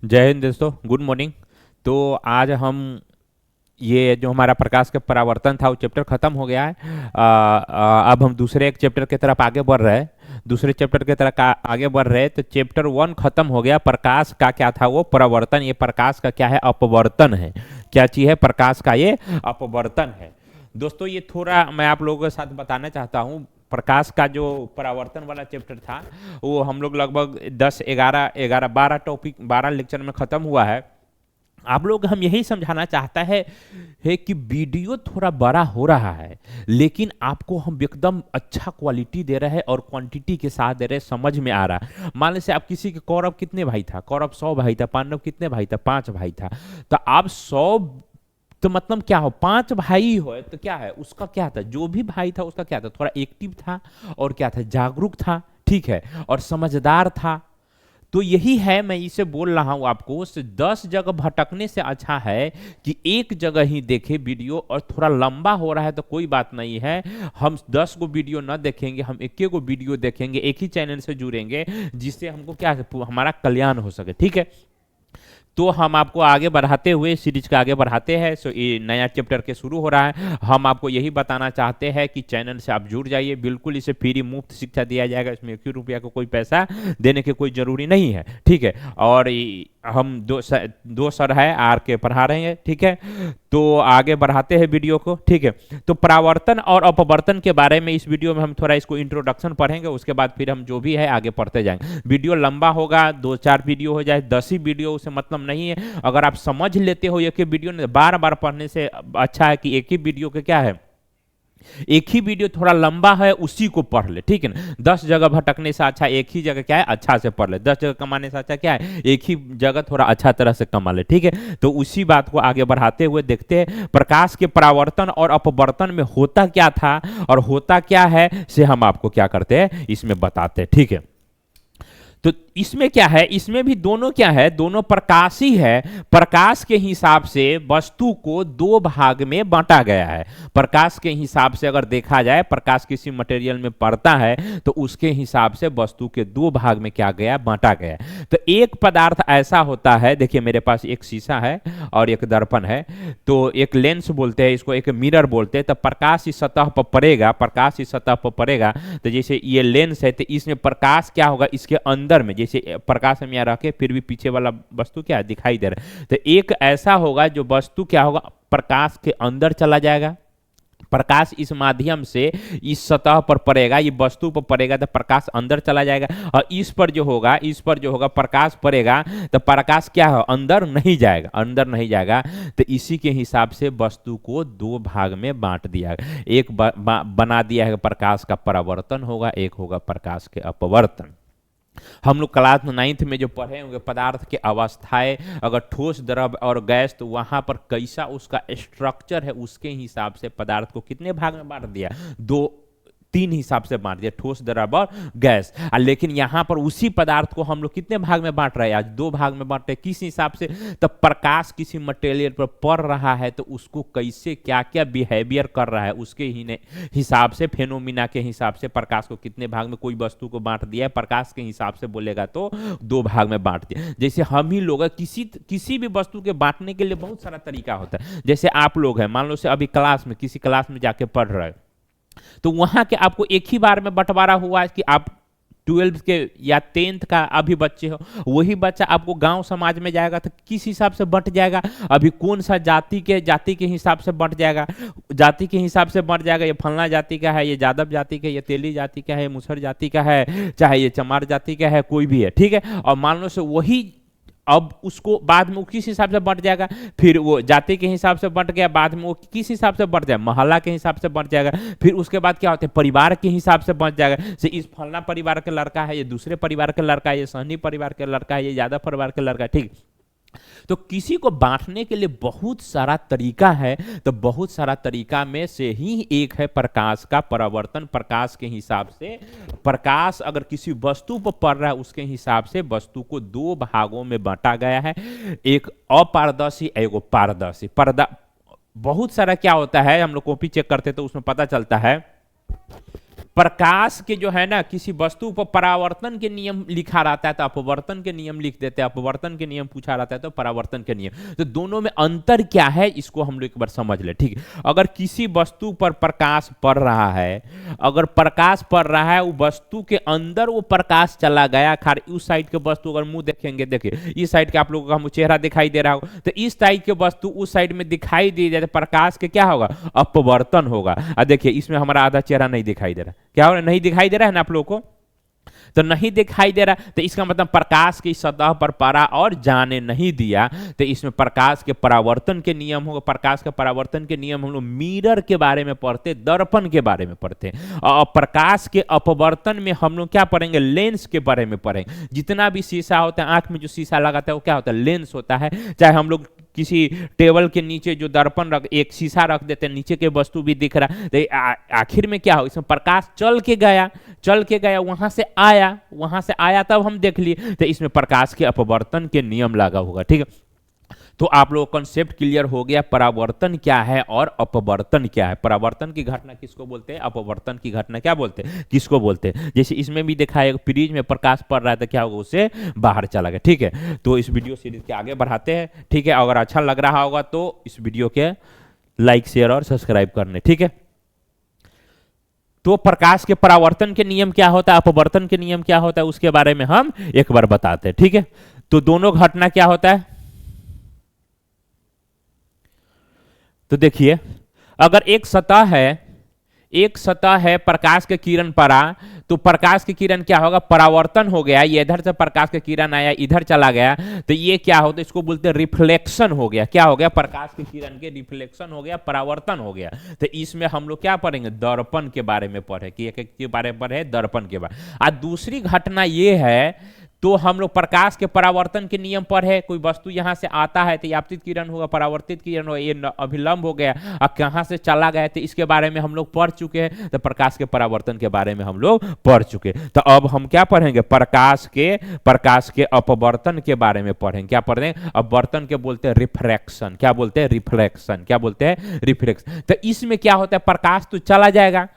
जय हिंद दोस्तों, good morning. तो आज हम ये जो हमारा प्रकाश का परावर्तन था वो चैप्टर खत्म हो गया है। अब हम दूसरे एक चैप्टर की तरफ आगे बढ़ रहे हैं। दूसरे चैप्टर की तरफ आगे बढ़ रहे हैं तो चैप्टर 1 खत्म हो गया। प्रकाश का क्या था वो परावर्तन, ये प्रकाश का क्या है अपवर्तन है। क्या चीज़ है? प्रकाश का ये अपवर्तन है। दोस्तों ये थोड़ा मैं आप लोगों के साथ बताना चाहता हूँ। प्रकाश का जो परावर्तन वाला चैप्टर था वो हम लोग लगभग 10 11 टॉपिक 12 लेक्चर में ख़त्म हुआ है। आप लोग हम यही समझाना चाहता है कि वीडियो थोड़ा बड़ा हो रहा है, लेकिन आपको हम एकदम अच्छा क्वालिटी दे रहे हैं और क्वांटिटी के साथ दे रहे हैं, समझ में आ रहा है। मान लीजिए आप किसी के कौरव कितने भाई था? कौरव 100 भाई था। पांडव कितने भाई था? 5 भाई था। तो आप 100 तो मतलब क्या हो, 5 भाई हो तो क्या है उसका क्या था? जो भी भाई था उसका क्या था? थोड़ा एक्टिव था और क्या था? जागरूक था, ठीक है, और समझदार था। तो यही है, मैं इसे बोल रहा हूं आपको, 10 जगह भटकने से अच्छा है कि एक जगह ही देखे वीडियो। और थोड़ा लंबा हो रहा है तो कोई बात नहीं है, हम 10 को वीडियो ना देखेंगे, हम एक को वीडियो देखेंगे, एक ही चैनल से जुड़ेंगे, जिससे हमको क्या हमारा कल्याण हो सके, ठीक है। तो हम आपको आगे बढ़ाते हुए सीरीज का आगे बढ़ाते हैं। सो ये नया चैप्टर के शुरू हो रहा है। हम आपको यही बताना चाहते हैं कि चैनल से आप जुड़ जाइए, बिल्कुल इसे फ्री मुफ्त शिक्षा दिया जाएगा। इसमें 1 रुपया को कोई पैसा देने की कोई जरूरी नहीं है, ठीक है। और हम दो सर है आर के पढ़ा रहे हैं, ठीक है। तो आगे बढ़ाते हैं वीडियो को, ठीक है। तो परावर्तन और अपवर्तन के बारे में इस वीडियो में हम थोड़ा इसको इंट्रोडक्शन पढ़ेंगे, उसके बाद फिर हम जो भी है आगे पढ़ते जाएंगे। वीडियो लंबा होगा, 2 4 वीडियो हो जाए, 10 ही वीडियो, उसे मतलब नहीं है। अगर आप समझ लेते हो एक ही वीडियो, बार बार पढ़ने से अच्छा है कि एक ही वीडियो के क्या है, एक ही वीडियो थोड़ा लंबा है उसी को पढ़ ले, ठीक है ना। 10 जगह भटकने से अच्छा एक ही जगह क्या है अच्छा से पढ़ ले। 10 जगह कमाने से अच्छा क्या है एक ही जगह थोड़ा अच्छा तरह से कमा ले, ठीक है। तो उसी बात को आगे बढ़ाते हुए देखते हैं प्रकाश के परावर्तन और अपवर्तन में होता क्या था और होता क्या है, से हम आपको क्या करते हैं इसमें बताते हैं, ठीक है। तो इसमें क्या है, इसमें भी दोनों क्या है, दोनों प्रकाश ही है। प्रकाश के हिसाब से वस्तु को 2 भाग में बांटा गया है। प्रकाश के हिसाब से अगर देखा जाए, प्रकाश किसी मटेरियल में पड़ता है तो उसके हिसाब से वस्तु के 2 भाग में क्या गया, बांटा गया। तो एक पदार्थ ऐसा होता है, देखिए मेरे पास एक शीशा है और एक दर्पण है। तो एक लेंस बोलते हैं इसको, एक मिरर बोलते हैं। तो प्रकाश इस सतह पर पड़ेगा, प्रकाश इस सतह पर पड़ेगा। तो जैसे ये लेंस है तो इसमें प्रकाश क्या होगा, इसके अंदर में जैसे प्रकाश हम यहाँ रखे फिर भी पीछे वाला वस्तु क्या दिखाई दे रहा है। तो एक ऐसा होगा जो वस्तु क्या होगा, प्रकाश के अंदर चला जाएगा। प्रकाश इस माध्यम से इस सतह पर पड़ेगा, ये वस्तु पर पड़ेगा तो प्रकाश अंदर चला जाएगा। और इस पर जो होगा, इस पर जो होगा प्रकाश पड़ेगा तो प्रकाश क्या है, अंदर नहीं जाएगा, अंदर नहीं जाएगा। तो इसी के हिसाब से वस्तु को 2 भाग में बांट दिया, एक बना दिया है प्रकाश का परावर्तन होगा, एक होगा प्रकाश के अपवर्तन। हम लोग क्लास 9th में जो पढ़े होंगे पदार्थ की अवस्थाएं, अगर ठोस द्रव और गैस, तो वहां पर कैसा उसका स्ट्रक्चर है उसके हिसाब से पदार्थ को कितने भाग में बांट दिया, 2 3 हिसाब से बांट दिया, ठोस द्रव और गैस। लेकिन यहां पर उसी पदार्थ को हम लोग कितने भाग में बांट रहे हैं, आज 2 भाग में बांट रहे हैं। किस हिसाब से? तो प्रकाश किसी मटेरियल पर पड़ रहा है तो उसको कैसे क्या क्या बिहेवियर कर रहा है उसके ही हिसाब से, फेनोमिना के हिसाब से प्रकाश को कितने भाग में कोई वस्तु को बांट दिया है, प्रकाश के हिसाब से बोलेगा तो 2 भाग में बांट दिया। जैसे हम ही लोग किसी भी वस्तु के बांटने के लिए बहुत सारा तरीका होता है। जैसे आप लोग हैं, मान लो से अभी क्लास में किसी क्लास में जाके पढ़ रहे हैं, तो वहां के आपको एक ही बार में बंटवारा हुआ है कि आप 12th के या 10th का अभी बच्चे हो, वही बच्चा आपको गांव समाज में जाएगा तो किस हिसाब से बंट जाएगा, अभी कौन सा जाति के हिसाब से बंट जाएगा, जाति के हिसाब से बंट जाएगा। ये फलना जाति का है, ये यादव जाति का है, ये तेली जाति का है, मुसहर जाति का है, चाहे ये चमार जाति का है, कोई भी है, ठीक है। और मान लो से वही अब उसको बाद में वो किस हिसाब से बढ़ जाएगा, फिर वो जाति के हिसाब से बढ़ गया, बाद में वो किस हिसाब से बढ़ जाएगा, मोहल्ला के हिसाब से बढ़ जाएगा। फिर उसके बाद क्या होता है, परिवार के हिसाब से बढ़ जाएगा। से इस फलना परिवार के लड़का है, ये दूसरे परिवार के लड़का है, ये सहनी परिवार के लड़का है, ये यादव परिवार के लड़का है, ठीक। तो किसी को बांटने के लिए बहुत सारा तरीका है। तो बहुत सारा तरीका में से ही एक है प्रकाश का परावर्तन। प्रकाश के हिसाब से, प्रकाश अगर किसी वस्तु पर पड़ रहा है उसके हिसाब से वस्तु को 2 भागों में बांटा गया है, एक अपारदर्शी एगो पारदर्शी। पर्दा बहुत सारा क्या होता है, हम लोग कॉपी चेक करते तो उसमें पता चलता है प्रकाश के जो है ना किसी वस्तु पर परावर्तन के नियम लिखा रहता है तो अपवर्तन के नियम लिख देते हैं, अपवर्तन के नियम पूछा रहता है तो परावर्तन के नियम। तो दोनों में अंतर क्या है इसको हम लोग एक बार समझ ले। ठीक है, अगर किसी वस्तु पर प्रकाश पड़ रहा है, अगर प्रकाश पड़ रहा है वो वस्तु के अंदर वो प्रकाश चला गया, खाली उस साइड के वस्तु अगर मुंह देखेंगे, देखिए इस साइड के आप लोगों का हम चेहरा दिखाई दे रहा हो, तो इस साइड के वस्तु उस साइड में दिखाई दे जाए तो प्रकाश के क्या होगा, अपवर्तन होगा। देखिए इसमें हमारा आधा चेहरा नहीं दिखाई दे रहा, क्या हो रहा है, नहीं दिखाई दे रहा है ना आप लोगों को, तो नहीं दिखाई दे रहा, तो इसका मतलब प्रकाश की सतह पर पड़ा और जाने नहीं दिया, तो इसमें प्रकाश के परावर्तन के नियम होगा। प्रकाश के परावर्तन के नियम हम लोग मिरर के बारे में पढ़ते, दर्पण के बारे में पढ़ते, और प्रकाश के अपवर्तन में हम लोग क्या पढ़ेंगे, लेंस के बारे में पढ़ेंगे। जितना भी शीशा होता है, आंख में जो शीशा लगाता है वो क्या होता है, लेंस होता है। चाहे हम लोग किसी टेबल के नीचे जो दर्पण रख, एक शीशा रख देते हैं, नीचे के वस्तु भी दिख रहा, तो आखिर में क्या हो, इसमें प्रकाश चल के गया वहां से आया तब हम देख लिए, तो इसमें प्रकाश के अपवर्तन के नियम लगा होगा। ठीक है, तो आप लोग कंसेप्ट क्लियर हो गया, परावर्तन क्या है और अपवर्तन क्या है। परावर्तन की घटना किसको बोलते हैं, अपवर्तन की घटना क्या बोलते हैं, किसको बोलते हैं। जैसे इसमें भी देखा है फ्रिज में प्रकाश पड़ रहा है तो क्या होगा, उससे बाहर चला गया। ठीक है, तो इस वीडियो सीरीज के आगे बढ़ाते हैं। ठीक है, अगर अच्छा लग रहा होगा तो इस वीडियो के लाइक शेयर और सब्सक्राइब करने। ठीक है, तो प्रकाश के परावर्तन के नियम क्या होता है, अपवर्तन के नियम क्या होता है, उसके बारे में हम एक बार बताते हैं। ठीक है, तो दोनों घटना क्या होता है, तो देखिए अगर एक सतह है प्रकाश के किरण पड़ा, तो प्रकाश की किरण क्या होगा, परावर्तन हो गया, ये इधर से प्रकाश का किरण आया इधर चला गया, तो ये क्या होता है, इसको बोलते हैं रिफ्लेक्शन हो गया। क्या हो गया, प्रकाश की किरण के रिफ्लेक्शन हो गया, परावर्तन हो गया। तो इसमें हम लोग क्या पढ़ेंगे, दर्पण के बारे में पढ़े, कि एक के बारे में पढ़े, दर्पण के बारे। और दूसरी घटना ये है, तो हम लोग प्रकाश के परावर्तन के नियम पर है, कोई वस्तु यहां से आता है तो आपतित किरण होगा, परावर्तित किरण होगा, ये अभिलंब हो गया, अब कहां से चला गया तो इसके बारे में हम लोग पढ़ चुके हैं। तो प्रकाश के परावर्तन के बारे में हम लोग पढ़ चुके, तो अब हम क्या पढ़ेंगे, प्रकाश के अपवर्तन के बारे में पढ़ेंगे। क्या पढ़ेंगे, अपवर्तन के बोलते हैं रिफ्रैक्शन, क्या बोलते हैं, रिफ्लेक्शन, क्या बोलते हैं, रिफ्लेक्शन। तो इसमें क्या होता है, प्रकाश तो चला जाएगा,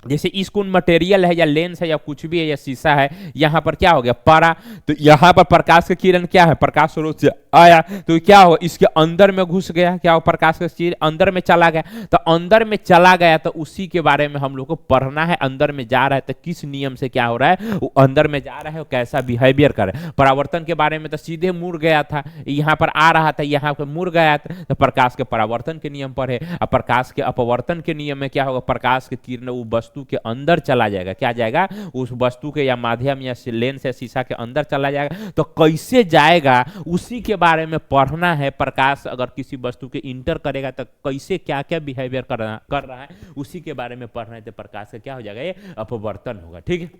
जैसे इस कोन मटेरियल है या लेंस है या कुछ भी है या शीशा है, यहां पर क्या हो गया, पड़ा, तो यहां पर प्रकाश का किरण क्या है, प्रकाश स्रोत से आया, तो क्या हो, इसके अंदर में घुस गया, क्या हो, प्रकाश का किरण अंदर में चला गया, तो अंदर में चला गया तो उसी के बारे में हम लोग को पढ़ना है। अंदर में जा रहा है तो किस नियम से क्या हो रहा है, वो अंदर में जा रहा है, वो कैसा बिहेवियर कर रहा है। परावर्तन के बारे में तो सीधे मुड़ गया था, यहाँ पर आ रहा था, यहाँ पर मुड़ गया था, तो प्रकाश के परावर्तन के नियम पर है। अब प्रकाश के अपवर्तन के नियम में क्या होगा, प्रकाश के किरण वो वस्तु के अंदर चला जाएगा, क्या जाएगा, उस वस्तु के या माध्यम या लेंस या शीशा के अंदर चला जाएगा। तो कैसे जाएगा उसी के बारे में पढ़ना है। प्रकाश अगर किसी वस्तु के इंटर करेगा तो कैसे क्या क्या बिहेवियर कर रहा है उसी के बारे में पढ़ना है, तो प्रकाश का क्या हो जाएगा, ये अपवर्तन होगा। ठीक है,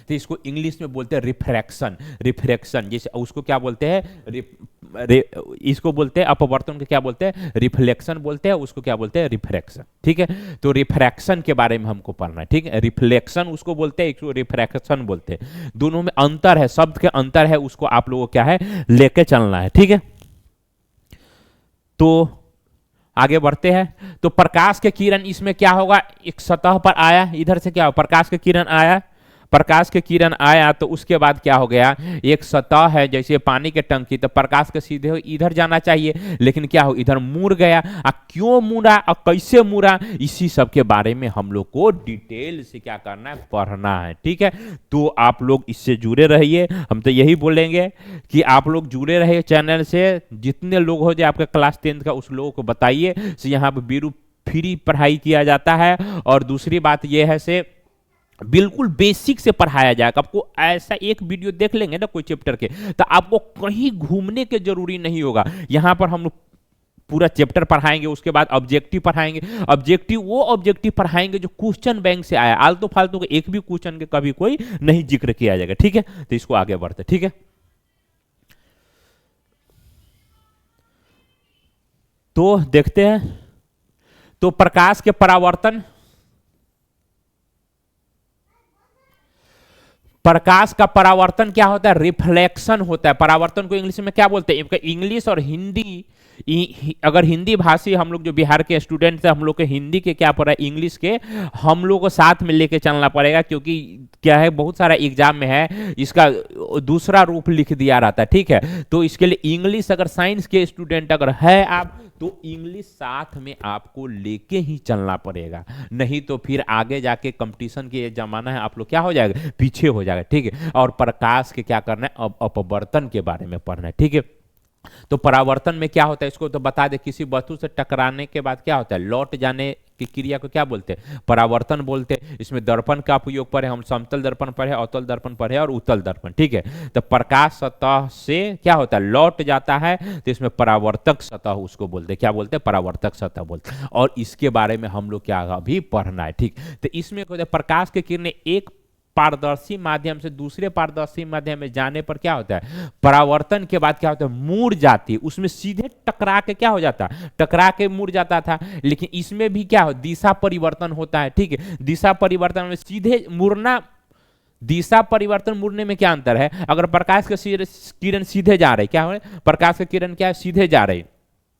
तो इसको इंग्लिश में बोलते हैं रिफ्रैक्शन। जैसे उसको क्या बोलते हैं, इसको बोलते हैं अपवर्तन को क्या बोलते हैं, रिफ्लेक्शन बोलते हैं, उसको क्या बोलते हैं, रिफ्रैक्शन। ठीक है, तो रिफ्रैक्शन के बारे में हमको पढ़ना है। ठीक है, रिफ्लेक्शन उसको बोलते हैं, इसको रिफ्रैक्शन बोलते हैं, दोनों में अंतर है, शब्द के अंतर है, उसको आप लोगों को क्या है, लेके चलना है। ठीक है, तो आगे बढ़ते हैं। तो प्रकाश के किरण इसमें क्या होगा, एक सतह पर आया, इधर से क्या हो, प्रकाश के किरण आया, प्रकाश के किरण आया, तो उसके बाद क्या हो गया, एक सतह है जैसे पानी के टंकी, तो प्रकाश के सीधे इधर जाना चाहिए, लेकिन क्या हो, इधर मुड़ गया। क्यों मुड़ा और कैसे मुड़ा, इसी सब के बारे में हम लोग को डिटेल से क्या करना है, पढ़ना है। ठीक है, तो आप लोग इससे जुड़े रहिए, हम तो यही बोलेंगे कि आप लोग जुड़े रहिए चैनल से, जितने लोग हो जाए आपका क्लास 10 का उस लोगों को बताइए से यहाँ पर बीरू फ्री पढ़ाई किया जाता है। और दूसरी बात यह है से बिल्कुल बेसिक से पढ़ाया जाएगा। आपको ऐसा एक वीडियो देख लेंगे ना कोई चैप्टर के, तो आपको कहीं घूमने के जरूरी नहीं होगा। यहां पर हम लोग पूरा चैप्टर पढ़ाएंगे, उसके बाद ऑब्जेक्टिव पढ़ाएंगे, ऑब्जेक्टिव पढ़ाएंगे जो क्वेश्चन बैंक से आया, आलतू फालतू के एक भी क्वेश्चन के कभी कोई नहीं जिक्र किया जाएगा। ठीक है, तो इसको आगे बढ़ते। ठीक है, तो देखते हैं, तो प्रकाश के परावर्तन, प्रकाश का परावर्तन क्या होता है? रिफ्लेक्शन होता है। परावर्तन को इंग्लिश में क्या बोलते हैं? इंग्लिश और हिंदी, अगर हिंदी भाषी हम लोग जो बिहार के स्टूडेंट हैं, हम लोग के हिंदी के क्या पड़ा, इंग्लिश के हम लोग को साथ में लेके चलना पड़ेगा, क्योंकि क्या है, बहुत सारा एग्जाम में है इसका दूसरा रूप लिख दिया रहता है, ठीक है। तो इसके लिए इंग्लिश, अगर साइंस के स्टूडेंट अगर है आप, तो इंग्लिश साथ में आपको लेके ही चलना पड़ेगा, नहीं तो फिर आगे जाके कंपटीशन के जमाना है, आप लोग क्या हो जाएगा, पीछे हो जाएगा, ठीक है। और प्रकाश के क्या करना है, अब अपवर्तन के बारे में पढ़ना है, ठीक है। तो परावर्तन में क्या होता है, इसको तो बता दे, किसी वस्तु से टकराने के बाद क्या होता है, लौट जाने की क्रिया को क्या बोलते हैं, परावर्तन बोलते हैं। इसमें दर्पण का उपयोग पढ़े हम, समतल दर्पण पढ़े, अवतल दर्पण पढ़े और उत्तल दर्पण, ठीक है। तो प्रकाश सतह से क्या होता है, लौट जाता है, तो इसमें परावर्तक सतह उसको बोलते हैं, क्या बोलते हैं, परावर्तक सतह बोलते हैं। और इसके बारे में हम लोग क्या अभी पढ़ना है, ठीक। तो इसमें प्रकाश की किरणें एक पारदर्शी माध्यम से दूसरे पारदर्शी माध्यम में जाने पर क्या होता है, परावर्तन के बाद क्या होता है, मुड़ जाती है, उसमें सीधे टकरा के क्या हो जाता है, टकरा के मुड़ जाता था। लेकिन इसमें भी क्या हो, दिशा परिवर्तन होता है, ठीक है। दिशा परिवर्तन में सीधे मुड़ना, दिशा परिवर्तन मुड़ने में क्या अंतर है, अगर प्रकाश के किरण सीधे जा रहे, क्या हो, प्रकाश के किरण क्या है, सीधे जा रहे,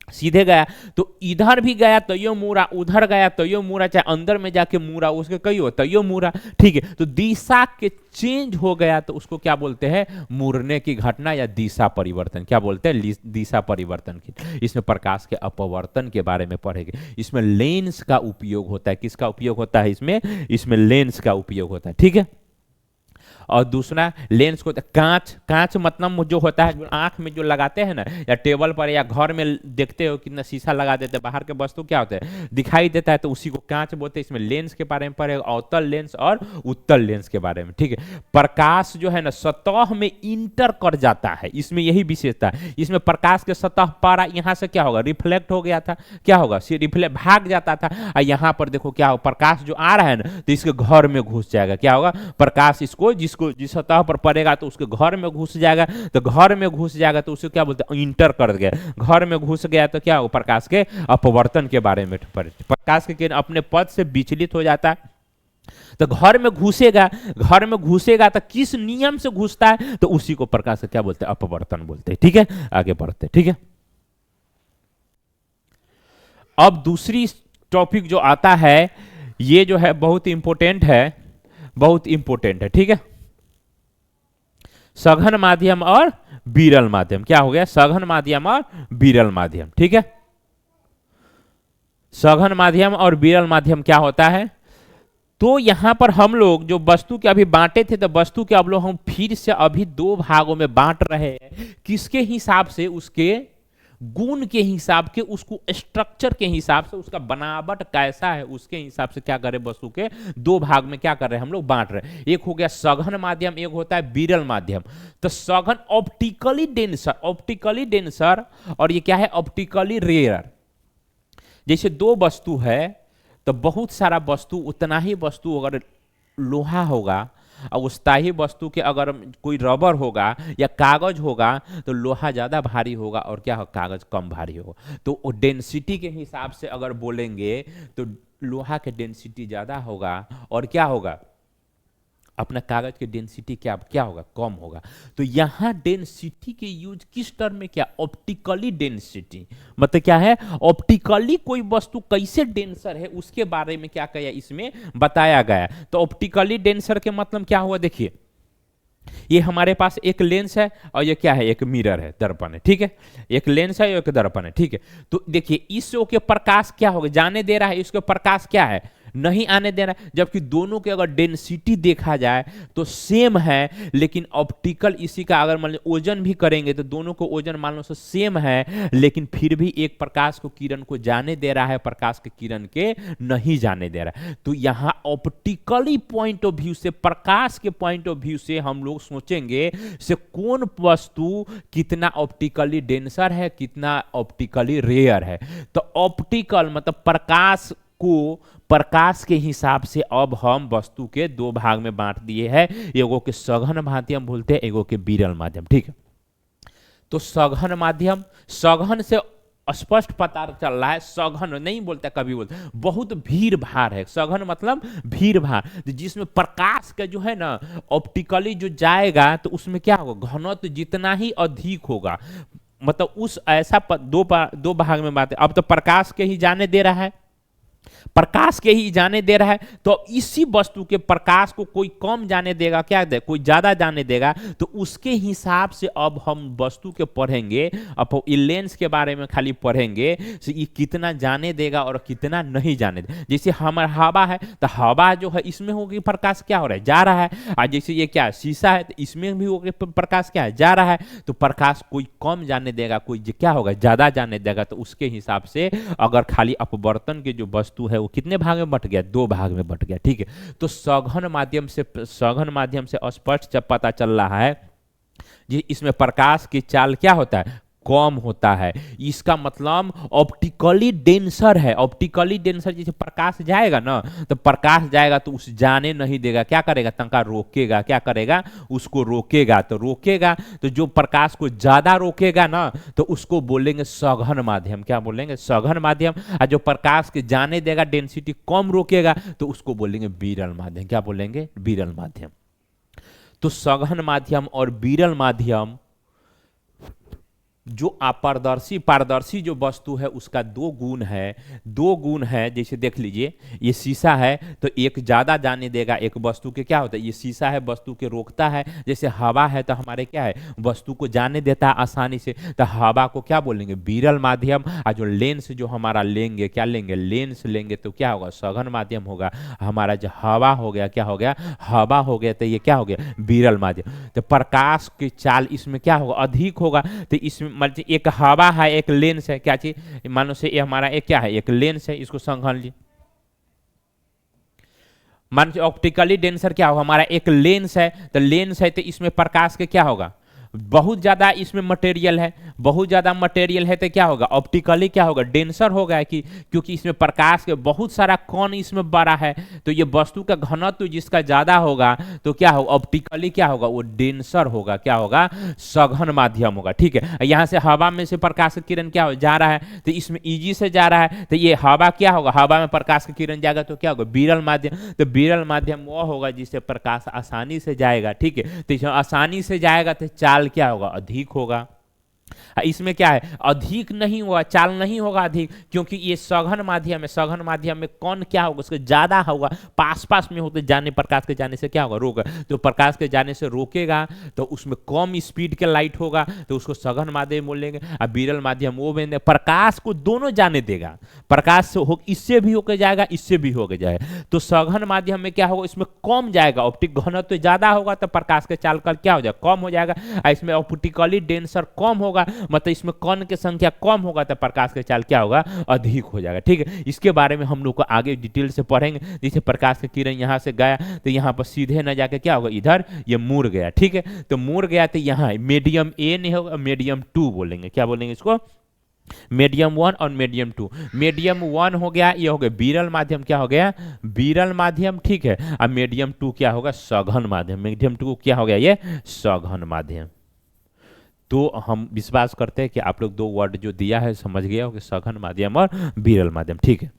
सीधे गया तो इधर भी गया तो यो मुड़ा, उधर गया तो यो मुड़ा, चाहे अंदर में जाके मुड़ा, उसके कई हो तो यो मुड़ा, ठीक है। तो दिशा के चेंज हो गया तो उसको क्या बोलते हैं, मुड़ने की घटना या दिशा परिवर्तन, क्या बोलते हैं, दिशा परिवर्तन की। इसमें प्रकाश के अपवर्तन के बारे में पढ़ेंगे। इसमें लेंस का उपयोग होता है, किसका उपयोग होता है, इसमें लेंस का उपयोग होता है, ठीक है। और दूसरा लेंस को कांच, कांच मतलब जो होता है, जो आंख में जो लगाते हैं ना, या टेबल पर या घर में देखते हो कितना शीशा लगा देते हैं, बाहर के वस्तु क्या होता है, दिखाई देता है, तो उसी को कांच बोलते हैं। इसमें लेंस के बारे में पढ़ेगा, अवतल लेंस और उत्तल लेंस के बारे में, ठीक है। प्रकाश जो है ना सतह में इंटर कर जाता है, इसमें यही विशेषता है। इसमें प्रकाश के सतह पारा यहाँ से क्या होगा, रिफ्लेक्ट हो गया था, क्या होगा, रिफ्लेक्ट भाग जाता था, और यहाँ पर देखो क्या हो, प्रकाश जो आ रहा है ना, तो इसके घर में घुस जाएगा, क्या होगा, प्रकाश इसको जिस सतह पर पड़ेगा तो उसके घर में घुस जाएगा, तो घर में घुस जाएगा तो उसे क्या बोलते हैं, इंटर कर गया, घर में घुस गया तो क्या हो, प्रकाश के अपवर्तन के बारे में पढ़े। प्रकाश के किरण अपने पथ से विचलित हो जाता है, तो घर में घुसेगा, घर में घुसेगा तो किस नियम से घुसता है, तो उसी को प्रकाश से क्या बोलते हैं, अपवर्तन बोलते हैं, ठीक है। आगे बढ़ते, ठीक है। अब दूसरी टॉपिक जो आता है, ये जो है बहुत इंपॉर्टेंट है, बहुत इंपॉर्टेंट है, ठीक है। सघन माध्यम और विरल माध्यम, क्या हो गया, सघन माध्यम और विरल माध्यम, ठीक है। सघन माध्यम और विरल माध्यम क्या होता है, तो यहां पर हम लोग जो वस्तु के अभी बांटे थे, तो वस्तु के अब लोग हम फिर से अभी दो भागों में बांट रहे हैं, किसके हिसाब से, उसके गुण के हिसाब के, उसको स्ट्रक्चर के हिसाब से, उसका बनावट कैसा है उसके हिसाब से क्या करे, वस्तु के दो भाग में क्या कर रहे हैं हम लोग, बांट रहे हैं। एक हो गया सघन माध्यम, एक होता है विरल माध्यम। तो सघन ऑप्टिकली डेंसर, ऑप्टिकली डेंसर, और ये क्या है, ऑप्टिकली रेयर। जैसे दो वस्तु है तो बहुत सारा वस्तु, उतना ही वस्तु अगर लोहा होगा और उस ही वस्तु के अगर कोई रबर होगा या कागज होगा, तो लोहा ज़्यादा भारी होगा और क्या हो, कागज कम भारी होगा। तो डेंसिटी के हिसाब से अगर बोलेंगे तो लोहा के डेंसिटी ज़्यादा होगा और क्या होगा, अपना कागज की डेंसिटी क्या क्या होगा, कम होगा। तो यहां डेंसिटी के यूज किस टर्म में, क्या, ऑप्टिकली डेंसिटी, मतलब क्या है, ऑप्टिकली कोई वस्तु कैसे डेंसर है उसके बारे में क्या किया, इसमें बताया गया। तो ऑप्टिकली डेंसर के मतलब क्या हुआ, देखिए ये हमारे पास एक लेंस है और ये क्या है, एक मिरर है, दर्पण है, ठीक है। एक लेंस है, एक दर्पण है, ठीक है। तो देखिए इस शो के प्रकाश क्या होगा, जाने दे रहा है, इसके प्रकाश क्या है, नहीं आने दे रहा है। जबकि दोनों के अगर डेंसिटी देखा जाए तो सेम है, लेकिन ऑप्टिकल इसी का अगर मान लो ओजन भी करेंगे तो दोनों को ओजन मान लो से सेम है, लेकिन फिर भी एक प्रकाश को किरण को जाने दे रहा है, प्रकाश के किरण के नहीं जाने दे रहा है। तो यहाँ ऑप्टिकली पॉइंट ऑफ व्यू से, प्रकाश के पॉइंट ऑफ व्यू से हम लोग सोचेंगे से कौन वस्तु कितना ऑप्टिकली डेंसर है, कितना ऑप्टिकली रेयर है। तो ऑप्टिकल मतलब प्रकाश को, प्रकाश के हिसाब से अब हम वस्तु के दो भाग में बांट दिए हैं, एगो के सघन माध्यम बोलते हैं, एगो के विरल माध्यम, ठीक है। तो सघन माध्यम, सघन से स्पष्ट पता चल रहा है, सघन नहीं बोलते, कभी बोलते बहुत भीड़ भाड़ है। सघन मतलब भीड़ भाड़, जिसमें प्रकाश का जो है ना ऑप्टिकली जो जाएगा तो उसमें क्या होगा, घनत्व जितना ही अधिक होगा, मतलब उस ऐसा दो भाग में बात है। अब तो प्रकाश के ही जाने दे रहा है, प्रकाश के ही जाने दे रहा है, तो इसी वस्तु के प्रकाश को कोई कम जाने देगा, क्या दे, कोई ज्यादा जाने देगा, तो उसके हिसाब से अब हम वस्तु के पढ़ेंगे। अब ये लेंस के बारे में खाली पढ़ेंगे, ये कितना जाने देगा और कितना नहीं जाने देगा। जैसे हमारा हवा है, तो हवा जो है इसमें होगी प्रकाश क्या हो रहा है, जा रहा है। और जैसे ये क्या शीशा है, तो इसमें भी होगी प्रकाश क्या है, जा रहा है। तो प्रकाश कोई कम जाने देगा, कोई क्या होगा, ज्यादा जाने देगा। तो उसके हिसाब से अगर खाली अपवर्तन के जो वस्तु है वो कितने भाग में बट गया, दो भाग में बट गया, ठीक है। तो सघन माध्यम से स्पष्ट पता चल रहा है जी, इसमें प्रकाश की चाल क्या होता है, कम होता है। इसका मतलब ऑप्टिकली डेंसर है। ऑप्टिकली डेंसर, जैसे प्रकाश जाएगा ना, तो प्रकाश जाएगा तो उस जाने नहीं देगा, क्या करेगा, तंका रोकेगा, क्या करेगा, उसको रोकेगा। तो रोकेगा, तो जो प्रकाश को ज्यादा रोकेगा ना, तो उसको बोलेंगे सघन माध्यम। क्या बोलेंगे, सघन माध्यम। और जो प्रकाश के जाने देगा, डेंसिटी कम रोकेगा, तो उसको बोलेंगे विरल माध्यम। क्या बोलेंगे, विरल माध्यम। तो सघन माध्यम और विरल माध्यम, जो अपारदर्शी पारदर्शी जो वस्तु है उसका दो गुण है। जैसे देख लीजिए, ये शीशा है तो एक ज्यादा जाने देगा, एक वस्तु के क्या होता है, ये शीशा है वस्तु के रोकता है। जैसे हवा है तो हमारे क्या है, वस्तु को जाने देता है आसानी से, तो हवा को क्या बोलेंगे, विरल माध्यम। और जो लेंस जो हमारा लेंगे, क्या लेंगे, लेंस लेंगे, तो क्या होगा, सघन माध्यम होगा। हमारा जो हवा हो गया, क्या हो गया, हवा हो गया, तो ये क्या हो गया, विरल माध्यम। तो प्रकाश की चाल इसमें क्या होगा, अधिक होगा। तो इसमें एक हवा है, एक लेंस है, क्या चीज, मानो से ये हमारा एक क्या है, एक लेंस है, इसको समझ लीजिए। मान लीजिए ऑप्टिकली डेंसर क्या होगा, हमारा एक लेंस है, तो लेंस है तो इसमें प्रकाश के क्या होगा, बहुत ज्यादा इसमें मटेरियल है, बहुत ज्यादा मटेरियल है, तो क्या होगा, ऑप्टिकली क्या होगा, डेंसर होगा। कि क्योंकि इसमें प्रकाश के बहुत सारा कण इसमें बड़ा है, तो ये वस्तु का घनत्व जिसका ज्यादा होगा, तो क्या होगा, ऑप्टिकली क्या होगा, वो डेंसर होगा, क्या होगा, सघन माध्यम होगा, ठीक है। यहाँ से हवा में से प्रकाश की किरण क्या हो जा रहा है, तो इसमें इजी से जा रहा है, तो ये हवा क्या होगा, हवा में प्रकाश की किरण जाएगा तो क्या होगा, विरल माध्यम। तो विरल माध्यम वो होगा जिससे प्रकाश आसानी से जाएगा, ठीक है। तो इसमें आसानी से जाएगा तो चाल क्या होगा, अधिक होगा। इसमें क्या है, अधिक नहीं होगा, चाल नहीं होगा अधिक, क्योंकि ये सघन माध्यम है। सघन माध्यम में कौन क्या होगा, उसके ज्यादा होगा, पास पास में होते जाने, प्रकाश के जाने से क्या होगा, रोक। तो प्रकाश के जाने से रोकेगा, तो उसमें कम स्पीड के लाइट होगा, तो उसको सघन माध्यम बोलेंगे। और विरल माध्यम वो बोलेंगे प्रकाश को दोनों जाने देगा, प्रकाश से हो, इससे भी होकर जाएगा, इससे भी होकर जाएगा। तो सघन माध्यम में क्या होगा, इसमें कम जाएगा, ऑप्टिक घनत्व तो ज्यादा होगा, तो प्रकाश के चाल का क्या हो जाएगा, कम हो जाएगा। इसमें ऑप्टिकली डेंसर कम होगा, मतलब इसमें कण की संख्या कम होगा, तो प्रकाश का चाल क्या होगा, अधिक हो जाएगा, ठीक है। इसके बारे में हम लोग को आगे डिटेल से पढ़ेंगे। जैसे प्रकाश की किरण यहाँ से गया, तो यहाँ पर सीधे न जाके क्या होगा, इधर ये मुड़ गया, ठीक है। तो मुड़ गया तो यहाँ मीडियम ए नहीं होगा, मीडियम 2 बोलेंगे, क्या बोलेंगे इसको, मीडियम 1 और मीडियम 2। मीडियम 1 हो गया, ये हो गया विरल माध्यम, क्या हो गया, विरल माध्यम, ठीक है। और मीडियम 2 क्या होगा, सघन माध्यम। मीडियम 2 क्या हो गया, ये सघन माध्यम। तो हम विश्वास करते हैं कि आप लोग दो वर्ड जो दिया है समझ गया हो, कि सघन माध्यम और विरल माध्यम, ठीक है।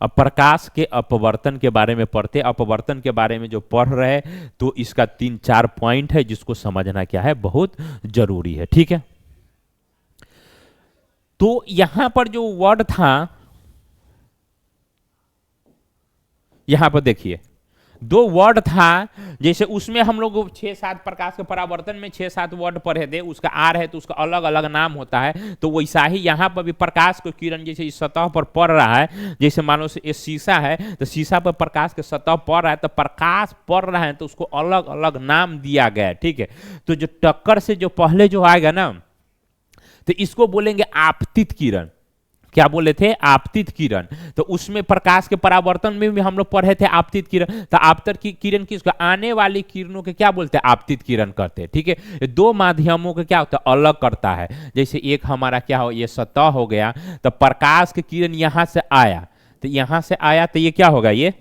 अब प्रकाश के अपवर्तन के बारे में पढ़ते। अपवर्तन के बारे में जो पढ़ रहे हैं, तो इसका 3-4 पॉइंट है जिसको समझना क्या है, बहुत जरूरी है, ठीक है। तो यहां पर जो वर्ड था, यहां पर देखिए दो वर्ड था, जैसे उसमें हम लोग 6-7 प्रकाश के परावर्तन में 6-7 वर्ड पढ़े थे, उसका आर है तो उसका अलग अलग नाम होता है। तो वैसा ही यहाँ पर भी प्रकाश को किरण जैसे इस सतह पर पड़ रहा है, जैसे मानो से ये शीशा है, तो शीशा पर प्रकाश के सतह पड़ रहा है, तो प्रकाश पड़ रहा है तो उसको अलग अलग नाम दिया गया है, ठीक है। तो जो टक्कर से जो पहले जो आएगा ना, तो इसको बोलेंगे आपतित किरण। क्या बोले थे, आपतित किरण। तो उसमें प्रकाश के परावर्तन में भी हम लोग पढ़े थे आपतित किरण। तो आपतित की किरण किसको, आने वाली किरणों के क्या बोलते हैं, आपतित किरण करते हैं, ठीक है। दो माध्यमों के क्या होता है, अलग करता है। जैसे एक हमारा क्या हो, ये सतह हो गया, तो प्रकाश की किरण यहां से आया, तो यहां से आया तो ये क्या होगा, ये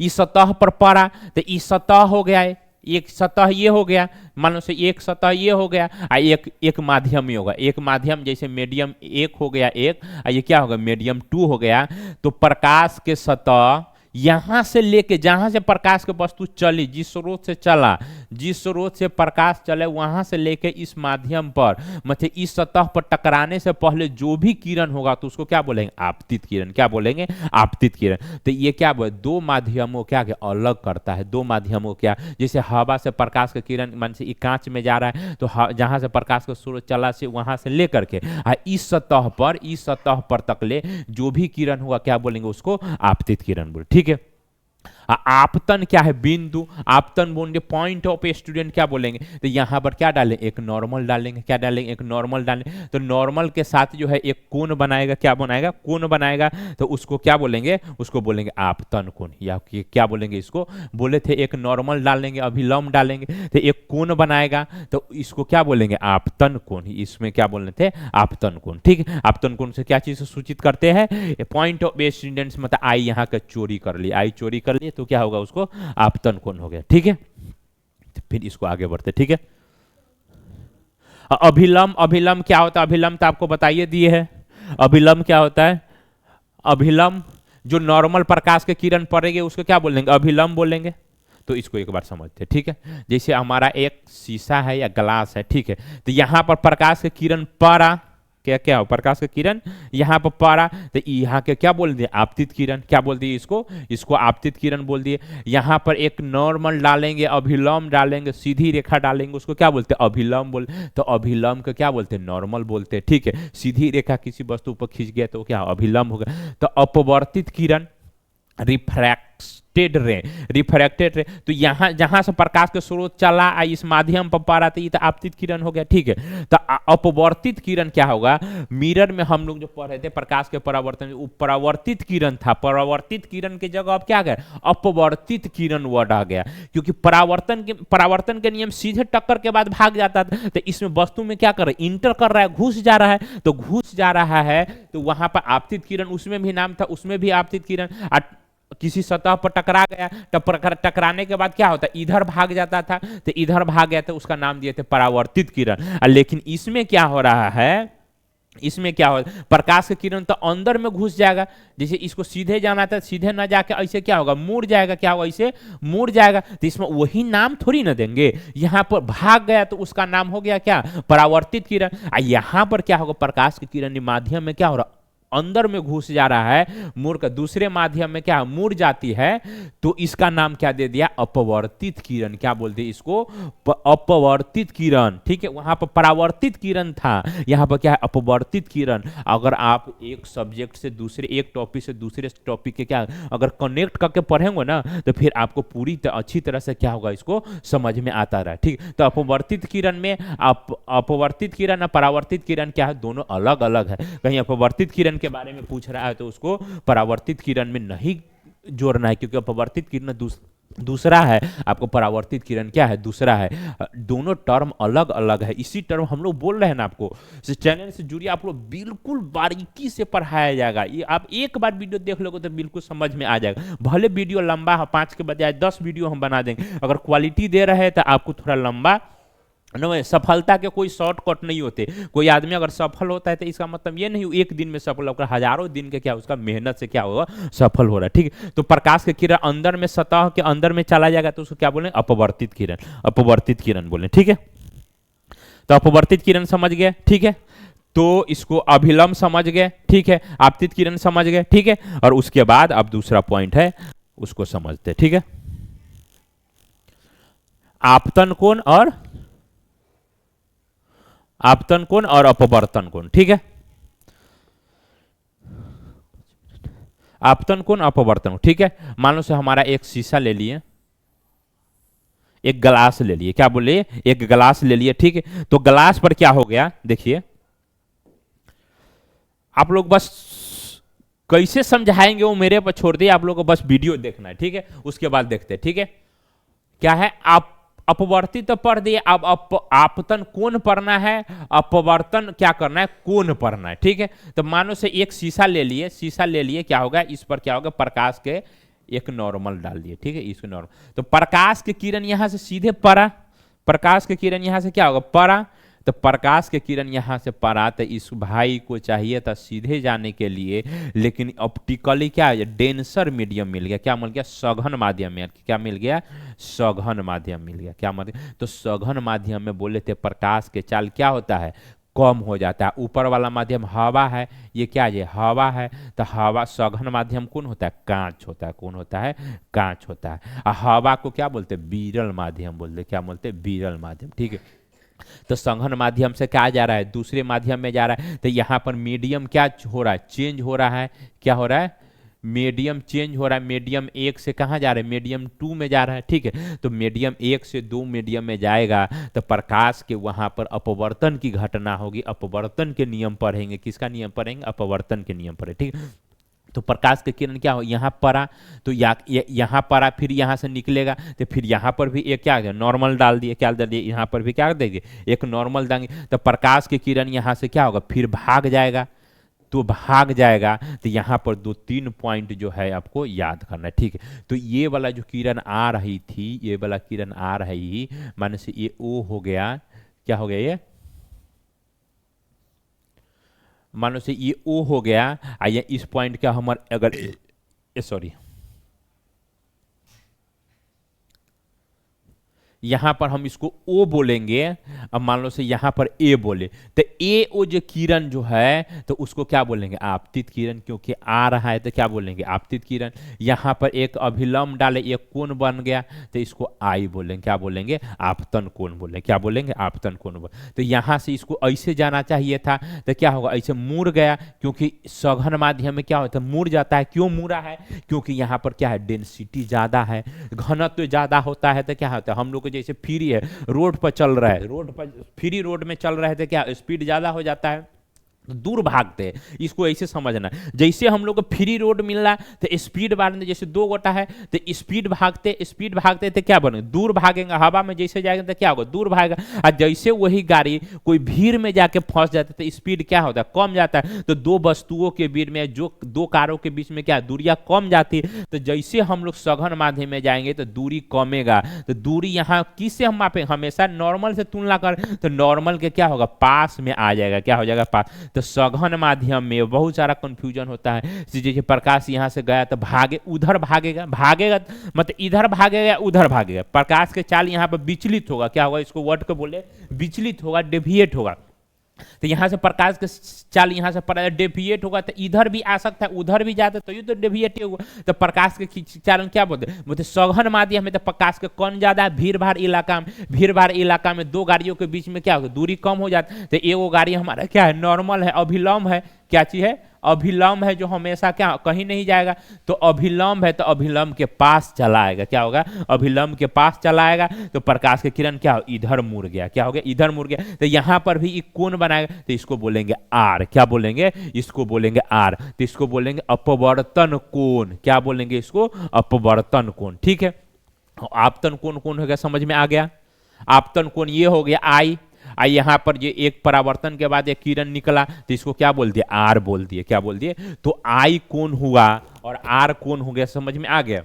इस सतह पर पड़ा, तो इस सतह हो गया है, एक सतह ये हो गया, मान लो से एक सतह ये हो गया, एक एक माध्यम ये होगा, एक माध्यम जैसे मीडियम एक हो गया एक, ये क्या होगा मीडियम टू हो गया। तो प्रकाश के सतह यहां से लेके जहां से प्रकाश के वस्तु चली, जिस स्रोत से चला, जिस स्रोत से प्रकाश चले वहां से लेके इस माध्यम पर, मतलब इस सतह पर टकराने से पहले जो भी किरण होगा तो उसको क्या बोलेंगे आपतित किरण। क्या बोलेंगे आपतित किरण। तो ये क्या बोले दो माध्यमों क्या अलग करता है, दो माध्यमों क्या, जैसे हवा से प्रकाश का किरण मान से कांच में जा रहा है तो जहां से प्रकाश का स्रोत चला से वहां से लेकर के इस सतह पर तकले जो भी किरण होगा क्या बोलेंगे उसको आपतित किरण बोले। ठीक है। आपतन क्या है बिंदु, आपतन बोलेंगे पॉइंट ऑफ ए स्टूडेंट क्या बोलेंगे, तो यहां पर क्या डालेंगे एक नॉर्मल डालेंगे, क्या डालेंगे एक नॉर्मल डालेंगे। तो नॉर्मल के साथ जो है एक कोण बनाएगा, क्या बनाएगा कोण बनाएगा, तो उसको क्या बोलेंगे उसको बोलेंगे आपतन कोण, या क्या बोलेंगे इसको बोले थे एक नॉर्मल डालेंगे अभिलंब डालेंगे तो एक कोण बनाएगा, तो इसको क्या बोलेंगे आपतन कोण, इसमें क्या बोलने थे आपतन कोण। ठीक है। आपतन कोण से क्या चीज सूचित करते हैं पॉइंट ऑफ ए स्टूडेंट्स, मतलब आई यहाँ का चोरी कर ली, आई चोरी कर ली तो क्या होगा उसको आपतन कोण हो गया। ठीक है। तो फिर इसको आगे बढ़ते। ठीक है। अभिलंब, अभिलंब क्या होता है, अभिलंब तो आपको बताइए दिए है। अभिलंब क्या होता है, अभिलंब जो नॉर्मल प्रकाश के किरण पड़ेंगे उसको क्या बोलेंगे अभिलंब बोलेंगे। तो इसको एक बार समझते हैं। ठीक है। जैसे हमारा एक शीशा है या ग्लास है, ठीक है, तो यहां पर प्रकाश के किरण पड़ा, क्या क्या हो प्रकाश का किरण यहाँ पर पड़ा, तो यहाँ के क्या बोल दिए आपतित किरण, क्या बोल दिए इसको आपतित किरण बोल दिए। यहाँ पर एक नॉर्मल डालेंगे अभिलंब डालेंगे सीधी रेखा डालेंगे उसको क्या बोलते हैं अभिलंब बोल, तो अभिलंब को क्या बोलते हैं नॉर्मल बोलते हैं। ठीक है। सीधी रेखा किसी वस्तु पर खींच गया तो क्या अभिलंब होगा। तो अपवर्तित किरण रिफ्रैक्टेड रे, तो यहाँ जहां से प्रकाश के स्रोत चला इस माध्यम पर पा रहा था ये तो आपतित किरण हो गया। ठीक है। तो अपवर्तित किरण क्या होगा, मिरर में हम लोग जो पढ़े थे प्रकाश के परावर्तन वो परावर्तित किरण था, परावर्तित किरण की जगह अब क्या गया अपवर्तित किरण वर्ड आ गया, क्योंकि परावर्तन के नियम सीधे टक्कर के बाद भाग जाता था, तो इसमें वस्तु में क्या कर रहा है इंटर कर रहा है घुस जा रहा है, तो घुस जा रहा है तो वहां पर आपतित किरण उसमें भी नाम था, उसमें भी आपतित किरण किसी सतह पर टकरा गया, टकराने के बाद क्या होता है इधर भाग जाता था, तो इधर भाग गया तो उसका नाम दिए थे परावर्तित किरण। लेकिन इसमें क्या हो रहा है, इसमें क्या हो प्रकाश के किरण तो अंदर में घुस जाएगा, जैसे इसको सीधे जाना था सीधे ना जाके ऐसे क्या होगा मुड़ जाएगा, क्या होगा ऐसे मुड़ जाएगा, तो इसमें वही नाम थोड़ी ना देंगे, यहां पर भाग गया तो उसका नाम हो गया क्या परावर्तित किरण। यहां पर क्या होगा प्रकाश के किरण माध्यम में क्या हो रहा अंदर में घुस जा रहा है, मुड़ का दूसरे माध्यम में क्या मुड़ जाती है, तो इसका नाम क्या दे दिया अपवर्तित किरण। क्या बोलते हैं इसको अपवर्तित किरण। ठीक है। वहां पर परावर्तित किरण था, यहां पर क्या है अपवर्तित किरण। अगर आप एक सब्जेक्ट से दूसरे एक टॉपिक से दूसरे टॉपिक के क्या अगर कनेक्ट करके पढ़ेंगे ना तो फिर आपको पूरी अच्छी तरह से क्या होगा इसको समझ में आता रहा। ठीक। तो अपवर्तित किरण में अपवर्तित किरण और परावर्तित किरण क्या है दोनों अलग अलग है। कहीं अपवर्तित किरण के बारे में पूछ रहा है तो उसको परावर्तित किरण में नहीं जोड़ना है, क्योंकि अपवर्तित किरण दूसरा है, आपको परावर्तित किरण क्या है दूसरा है, दोनों टर्म अलग अलग है। इसी टर्म हम लोग बोल रहे हैं ना, आपको चैनल से जुड़िए, आप लोग बिल्कुल बारीकी से पढ़ाया जाएगा। ये आप एक बार वीडियो देख लोगे तो बिल्कुल समझ में आ जाएगा। भले वीडियो लंबा है 5 के बजाय 10 वीडियो हम बना देंगे, अगर क्वालिटी दे रहे हैं तो आपको थोड़ा लंबा न, सफलता के कोई शॉर्टकट नहीं होते। कोई आदमी अगर सफल होता है तो इसका मतलब ये नहीं एक दिन में सफल होगा, हजारों दिन के क्या उसका मेहनत से क्या होगा सफल हो रहा है। ठीक है। तो प्रकाश के किरण अंदर में सतह के अंदर में चला जाएगा तो उसको क्या बोले अपवर्तित किरण, अपवर्तित किरण बोले। ठीक है। तो अपवर्तित किरण समझ गए। ठीक है। तो इसको अभिलंब समझ गए। ठीक है। आपतित किरण समझ गए। ठीक है। और उसके बाद अब दूसरा पॉइंट है उसको समझते। ठीक है। आपतन कोण और आपतन कोण और अपवर्तन कोण। ठीक है। आपतन कोण अपवर्तन। ठीक है। मान लो से हमारा एक शीशा ले लिए, एक ग्लास ले लिए, क्या बोले एक ग्लास ले लिए। ठीक है। तो ग्लास पर क्या हो गया देखिए, आप लोग बस कैसे समझाएंगे वो मेरे पर छोड़ दिए, आप लोग को बस वीडियो देखना है। ठीक है। उसके बाद देखते हैं। ठीक है। क्या है आप अपवर्तित तो पढ़ दिए, अब आपतन कोण पढ़ना है, अपवर्तन क्या करना है कोण पढ़ना है। ठीक है। तो मानो से एक शीशा ले लिए, शीशा ले लिए क्या होगा इस पर क्या होगा प्रकाश के एक नॉर्मल डाल दिए, ठीक है, इसको नॉर्मल। तो प्रकाश के किरण यहां से सीधे पड़ा, प्रकाश के किरण यहां से क्या होगा, पड़ा। तो प्रकाश के किरण यहां से पड़ा, तो इस भाई को चाहिए था सीधे जाने के लिए, लेकिन ऑप्टिकली क्या है, डेंसर मीडियम मिल गया। क्या मिल गया, सघन माध्यम में। क्या मिल गया, सघन माध्यम मिल गया। क्या माध्यम, तो सघन माध्यम में बोले थे प्रकाश के चाल क्या होता है, कम हो जाता है। ऊपर वाला माध्यम हवा है, ये क्या है, हवा है। तो हवा, सघन माध्यम कौन होता है, कांच होता है। कौन होता है, कांच होता है। और हवा को क्या बोलते हैं, विरल माध्यम बोलते हैं। क्या बोलते हैं, विरल माध्यम, ठीक है। तो सघन माध्यम से क्या जा रहा है, दूसरे माध्यम में जा रहा है। तो यहाँ पर मीडियम क्या हो रहा है, चेंज हो रहा है। क्या हो रहा है, मीडियम चेंज हो रहा है। मीडियम 1 से कहाँ जा रहा है, मीडियम 2 में जा रहा है, ठीक है। तो मीडियम 1 से 2 मीडियम में जाएगा, तो प्रकाश के वहां पर अपवर्तन की घटना होगी। अपवर्तन के नियम पढ़ेंगे, किसका नियम पढ़ेंगे, अपवर्तन के नियम पढ़े, ठीक है। तो प्रकाश के किरण क्या हो, यहाँ पड़ा, तो यहाँ पड़ा, फिर यहाँ से निकलेगा, तो फिर यहाँ पर भी एक क्या नॉर्मल डाल दिए। क्या डाल दिए, यहाँ पर भी क्या देंगे, एक नॉर्मल देंगे। तो प्रकाश के किरण यहाँ से क्या होगा, फिर भाग जाएगा। तो भाग जाएगा, तो यहाँ पर 2-3 पॉइंट जो है आपको याद करना है, ठीक है। तो ये वाला जो किरण आ रही थी, ये वाला किरण आ रही, माने से ये ओ हो गया। क्या हो गया, ये मानो से ये ओ हो गया। आइए इस पॉइंट का हमारे अगर सॉरी, यहां पर हम इसको ओ बोलेंगे। अब मान लो से यहां पर ए बोले, तो ए ओ जो किरण जो है, तो उसको क्या बोलेंगे, आपतित किरण, क्योंकि आ रहा है तो क्या बोलेंगे, आपतित किरण। यहां पर एक अभिलंब डाले, एक कोण बन गया, तो इसको आई बोलेंगे। क्या बोलेंगे, आपतन कोण बोलेंगे। क्या बोलेंगे, आपतन कोण बोले। तो यहां से इसको ऐसे जाना चाहिए था, तो क्या होगा, ऐसे मुड़ गया, क्योंकि सघन माध्यम में क्या होता है, मुड़ जाता है। क्यों मुड़ा है, क्योंकि यहां पर क्या है, डेंसिटी ज्यादा है, घनत्व ज्यादा होता है। तो क्या होता है, हम लोग जैसे फ्री है, रोड पर चल रहा है, रोड पर फ्री रोड में चल रहे थे, क्या स्पीड ज्यादा हो जाता है, तो दूर भागते हैं। इसको ऐसे समझना, जैसे हम लोग को फ्री रोड मिल रहा है, तो स्पीड बढ़ने, जैसे 2 गोटा है तो स्पीड भागते तो क्या बने, दूर भागेंगे। हवा में जैसे जाएगा तो क्या होगा, दूर भागेगा। और जैसे वही गाड़ी कोई भीड़ में जाके फंस जाता है, तो स्पीड क्या होता है, कम जाता है। तो 2 वस्तुओं के बीच में, जो 2 कारों के बीच में क्या दूरियां कम जाती है। तो जैसे हम लोग सघन माध्यम में जाएंगे तो दूरी कमेगा। तो दूरी यहाँ किससे हम मापे, हमेशा नॉर्मल से तुलना कर, तो नॉर्मल के क्या होगा, पास में आ जाएगा। क्या हो जाएगा, पास। तो सघन माध्यम में बहुत सारा कंफ्यूजन होता है। जैसे प्रकाश यहां से गया तो भागे, उधर भागेगा मतलब इधर भागेगा, उधर भागेगा। प्रकाश के चाल यहां पर विचलित होगा। क्या होगा, इसको वर्ड को बोले विचलित होगा, डेविएट होगा। तो यहां से प्रकाश के चाल यहां से डेविएट होगा, तो इधर भी आ सकता है, उधर भी जाता है, तो ये तो डेविएट होगा। तो प्रकाश के चालन क्या बोलते सघन माध्यम में, तो प्रकाश के कौन ज्यादा है, भीड़ भाड़ इलाका में 2 गाड़ियों के बीच में क्या होगा, दूरी कम हो जाती है। तो एगो गाड़ी हमारा क्या है, नॉर्मल है, अभिलंब है। क्या चीज है, अभिलंब है, जो हमेशा क्या कहीं नहीं जाएगा। तो अभिलंब है, तो अभिलंब के पास चला आएगा। क्या होगा, अभिलंब के पास चला आएगा। तो प्रकाश के किरण क्या हो, इधर मुड़ गया। क्या हो गया, इधर मुड़ गया। तो यहां पर भी एक कोण बनाएगा, तो इसको बोलेंगे आर। क्या बोलेंगे, इसको बोलेंगे आर। तो इसको बोलेंगे अपवर्तन कोण। क्या बोलेंगे, इसको अपवर्तन कोण, ठीक है। आपतन कोण कौन हो गया, समझ में आ गया। आपतन कोण ये हो गया आई। यहां पर ये एक परावर्तन के बाद एक किरण निकला, तो इसको क्या बोल दिया, आर बोल दिए। क्या बोल दिए, तो आई कोण हुआ और आर कोण हो गया, समझ में आ गया।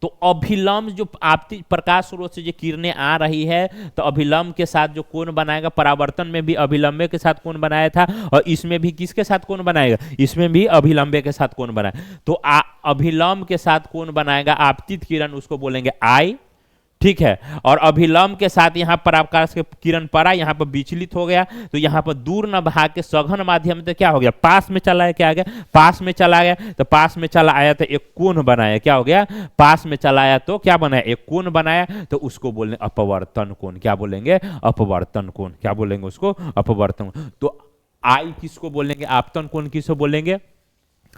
तो अभिलंब जो आपती प्रकाश स्रोत से जो किरणें आ रही है, तो अभिलंब के साथ जो कोण बनाएगा, परावर्तन में भी अभिलंबे के साथ कोण बनाया था, और इसमें भी किसके साथ कोण बनाएगा, इसमें भी अभिलंबे के साथ कोण बनाए। तो अभिलंब के साथ कोण बनाएगा आपतित किरण, उसको बोलेंगे आई, ठीक है। और अभिलंब के साथ यहां पर प्रकाश के किरण पड़ा, यहां पर विचलित हो गया, तो यहां पर दूर न भाग के सघन माध्यम से क्या हो गया, पास में चला गया। क्या आ गया, पास में चला गया। तो पास में चला आया तो एक कोण बनाया। क्या हो गया, पास में चला आया तो क्या बनाया, एक कोण बनाया, तो उसको बोलेंगे अपवर्तन कोण। क्या बोलेंगे, अपवर्तन कोण। क्या बोलेंगे, उसको अपवर्तन। तो आई किसको बोलेंगे, आपतन कोण किसको बोलेंगे,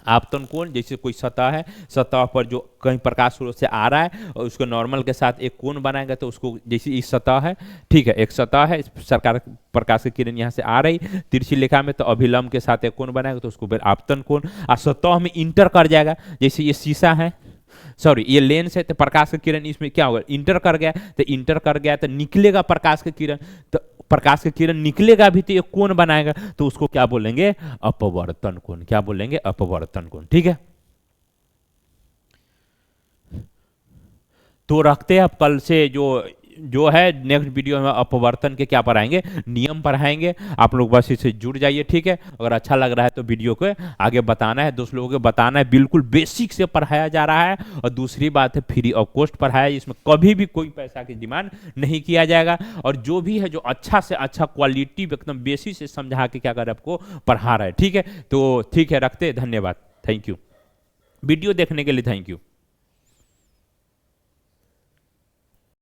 आपतन कोण। जैसे कोई सतह है, सतह पर जो कहीं प्रकाश स्रोत से आ रहा है और उसको नॉर्मल के साथ एक कोण बनाएगा, तो उसको जैसे इस सतह है, ठीक है, एक सतह है, सरकार प्रकाश की किरण यहाँ से आ रही तिरछी रेखा में, तो अभिलंब के साथ एक कोण बनाएगा, तो उसको आपतन कोण। और सतह में इंटर कर जाएगा, जैसे ये शीशा है, सॉरी ये लेंस है, तो प्रकाश की किरण इसमें क्या होगा, इंटर कर गया। तो इंटर कर गया तो निकलेगा प्रकाश की किरण, तो प्रकाश की किरण निकलेगा भी तो एक कोण बनाएगा, तो उसको क्या बोलेंगे, अपवर्तन कोण। क्या बोलेंगे, अपवर्तन कोण, ठीक है। तो रखते हैं। अब कल से जो जो है नेक्स्ट वीडियो में अपवर्तन के क्या पढ़ाएंगे, नियम पढ़ाएंगे। आप लोग बस इससे जुड़ जाइए, ठीक है। अगर अच्छा लग रहा है तो वीडियो को आगे बताना है, दोस्त लोगों को बताना है। बिल्कुल बेसिक से पढ़ाया जा रहा है। और दूसरी बात है, फ्री ऑफ कॉस्ट पढ़ाया है, इसमें कभी भी कोई पैसा की डिमांड नहीं किया जाएगा। और जो भी है, जो अच्छा से अच्छा क्वालिटी एकदम बेसिक से समझा के क्या कर आपको पढ़ा रहा है, ठीक है। तो ठीक है, रखते, धन्यवाद, थैंक यू। वीडियो देखने के लिए थैंक यू।